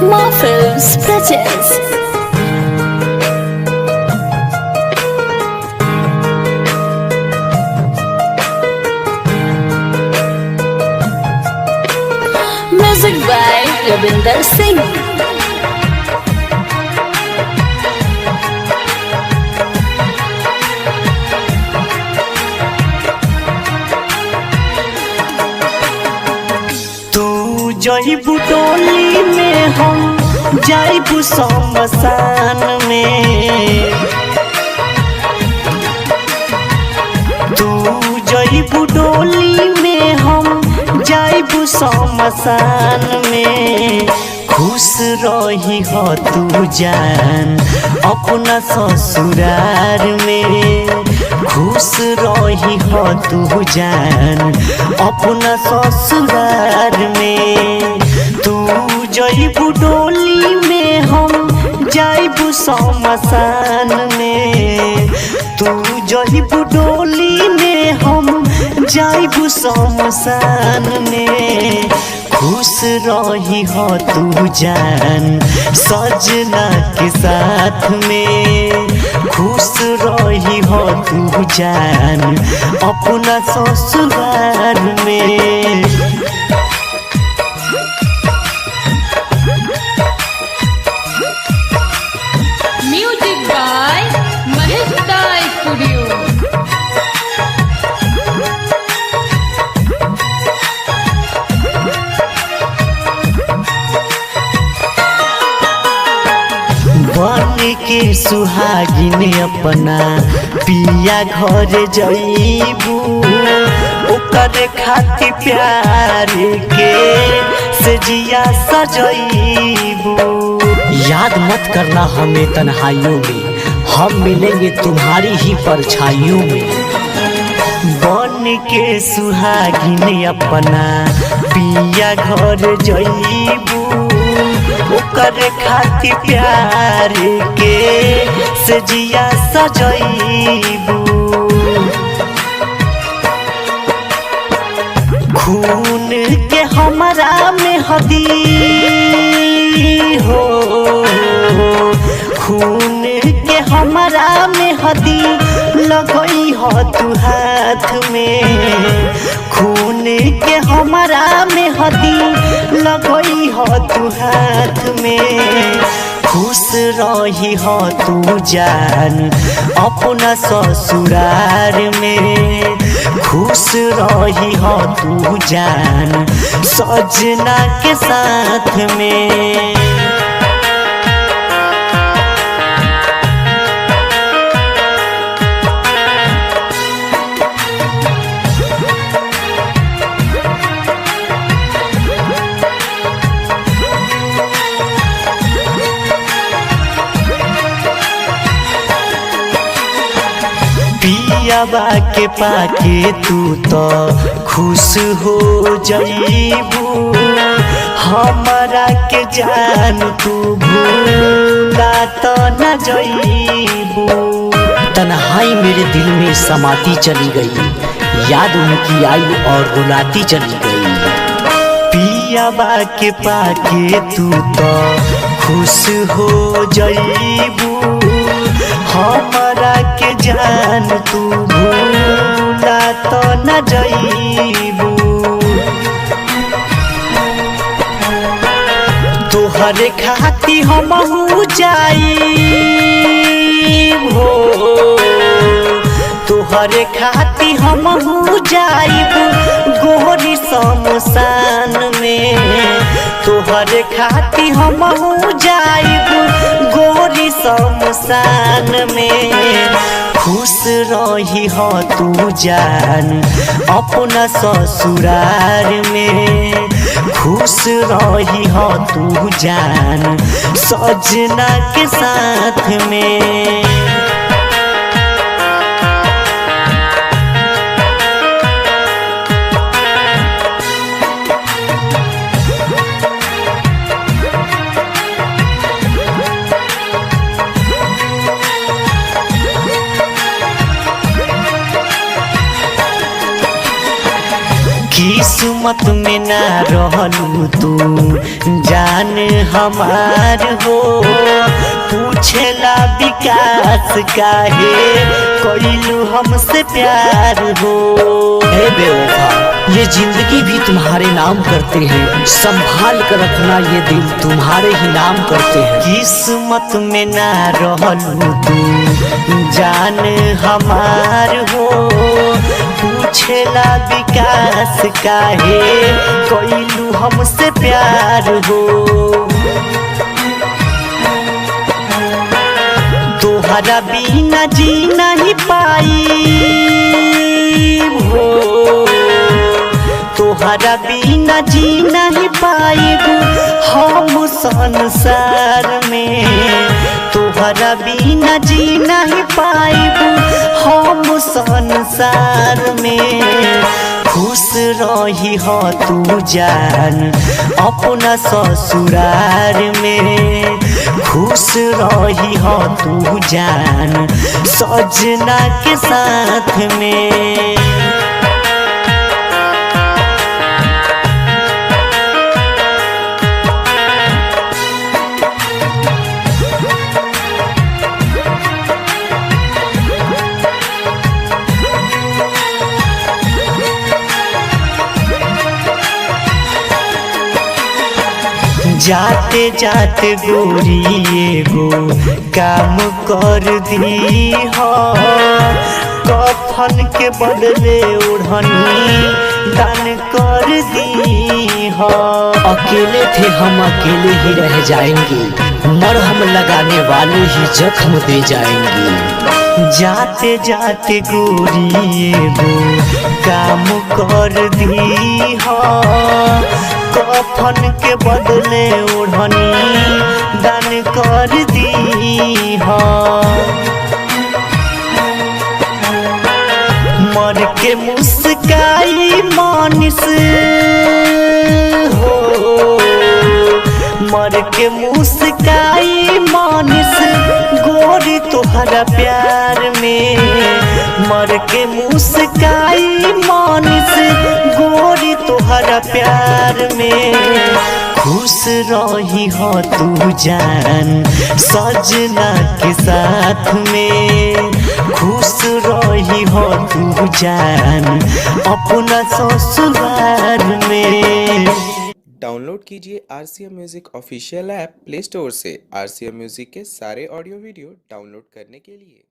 Marvel's presents. Music by Ravinder Singh. जईबू डोली में हम जाइबू शमशान में। तू जईबू डोली में हम जाइबू शमशान में। खुश रही हो तू जान अपना ससुराल में। खुश रही हो तू जान अपना ससुराल में। तू जईबू डोली में हम जाइबू शमशान में। तू जईबू डोली में हम जाइबू शमशान में। खुश रही हो तू जान सजना के साथ में। खुश रही हो तू जान अपना ससुराल में। Music by Maheshda studio. बन के सुहागिन अपना पिया घर जईबू। ओकर खातिर प्यार के सजिया सजईबू। याद मत करना हमें तन्हाइयों में, हम मिलेंगे तुम्हारी ही परछाइयों में। बन के सुहागिन अपना पिया घर जईबू। ओकर खातिर प्यार के सजिया सजईबू। खून के हमरा में हदी हो। खून के हमरा में हदी लगई हो तू हाथ में। खून के हमरा में हदी लगई हो तू हाथ में। खुश रही हो तू जान अपना ससुराल में। खुश रही हो तू जान सजना के साथ में। पियाबा के पाके तू तो खुश हो जईबू। हमारा के जान तू भूला तो न जईबू। तन्हाई मेरे दिल में समाती चली गई। याद उनकी आई और रुलाती चली गई। पियाबा के पाके तू तो खुश हो जईबू। हमारा के जान तू भूला तो न जईबू। तोहरे खाती हमहू जाईब हो। तोहरे खाती हमहू जाइब गोरी शमशान में। तोहरे खाती हमहू जाइब गोरी शमशान में। खुश रही हो तू जान अपना ससुराल में। खुश रही हो तू जान सजना के साथ में। किस्मत में ना रहलू तू जान हमार हो। पूछेला विकास काहे कोइलू हमसे प्यार हो। हे बेवफा, ये जिंदगी भी तुम्हारे नाम करते हैं, संभाल कर रखना ये दिल तुम्हारे ही नाम करते हैं। किस्मत में ना रहलू तू जान हमार हो। पूछेला विकास काहे कोइलू हमसे प्यार हो। तोहरा बिना जी नहीं पाई हो। तोहरा बिना जी नहीं पाइब हम संसार में। तोहरा बिना जी नहीं पाइब हम संसार में। खुश रही हो तू जान अपना ससुराल में। खुश रही हो तू जान सजना के साथ में। जाते जाते गोरी एगो काम कर दी हो। कफन के बदले ओढ़नी दान कर दी हो। अकेले थे हम अकेले ही रह जाएंगे, मरहम लगाने वाले ही जख्म दे जाएंगे। जाते जाते गोरी एगो काम कर दी हो। कफन के बदले ओढ़नी दान कर दी हो। मर के मुस्काई मानिस हो। मर के मुस्काई मानिस गोरी तोहरा प्यार में। मर के मुस्काई मानिस गोरी तोहरा प्यार में। खुश रही हो तू जान सजना के साथ में। खुश रही हो तू जान अपना ससुराल में। डाउनलोड कीजिए RCM music official app play store से। RCM म्यूजिक के सारे ऑडियो वीडियो डाउनलोड करने के लिए।